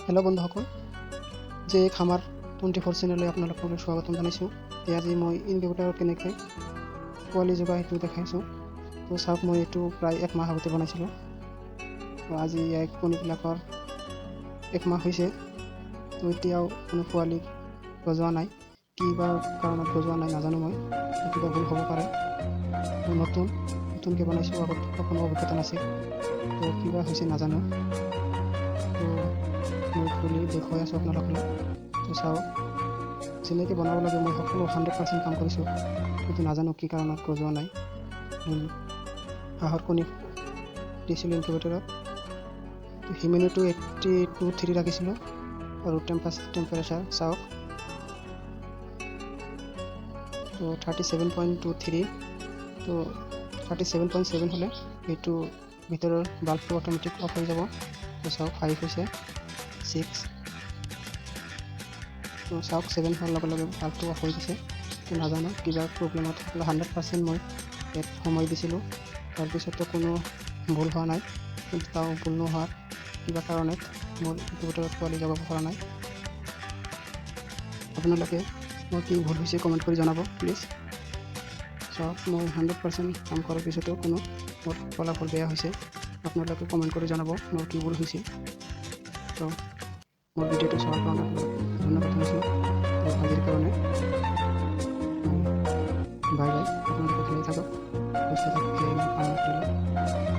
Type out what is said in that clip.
Hello' বন্ধুসকল, যে খামাৰ 24 চেনেললৈ আপোনালোকক স্বাগতম জনাইছোঁ। আজি মই ইনকিউবেটৰত কেনেকৈ পোৱালি জগাই সেইটো দেখাইছোঁ। তো চাওক, মই এইটো প্ৰায় 1 মাহ আগতে বনাইছিলোঁ। তো আজি ইয়াৰ কণীবিলাকৰ 1 মাহ হৈছে। তো এতিয়াও কোনো পোৱালি গজোৱা নাই। কিবা কাৰণত গজোৱা নাই নাজানো, মই কিবা ভুল হ'ব পাৰে। তো নতুনকৈ বনাইছোঁ, আগত কোনো অভিজ্ঞতা নাছিল। তো কিবা হৈছে নাজানো। তো মই খুলি দেখুৱাই আছোঁ আপোনালোকলৈ। তো চাওক, যেনেকৈ বনাব লাগে মই সকলো 100% কাম কৰিছোঁ, কিন্তু নাজানো কি কাৰণত গজোৱা নাই। হাঁহৰ কণী দিছিলোঁ ইনকিউবেটৰত। তো হিউমিডিটি 82.3 ৰাখিছিলোঁ আৰু টেম্পাৰেচাৰ চাওক, তো 37.23। তো 37.7 হ'লে এইটো ভিতৰৰ বাল্বটো অট'মেটিক অফ হৈ যাব। তো চাওক 5 হৈছে, 6। তো চাওক 7 হোৱাৰ লগে লগে বাল্বটো অফ হৈ গৈছে। তো নাজানো কিবা প্ৰব্লেমত 100% মই ইয়াত সময় দিছিলোঁ, তাৰপিছতো কোনো ভুল হোৱা নাই। কিন্তু তাও ভুল নোহোৱাৰ কিবা কাৰণত মোৰ ইনকিউবেটৰত পোৱালি জগাব পৰা নাই। আপোনালোকে মোৰ কি ভুল হৈছে কমেণ্ট কৰি জনাব প্লিজ। চাওক, মই 100% কাম কৰাৰ পিছতো কোনো মোৰ ফলাফল বেয়া হৈছে। আপোনালোকে কমেণ্ট কৰি জনাব মোৰ কি ভুল হৈছে। তো মোৰ ভিডিঅ'টো চোৱাৰ কাৰণে আপোনালোকক ধন্যবাদ জনাইছোঁ। তো আজিৰ কাৰণে বাই বাই। আপোনালোকে ভালেই থাকক, সুস্থ থাকক, সেয়াই মই কামনা কৰিলোঁ।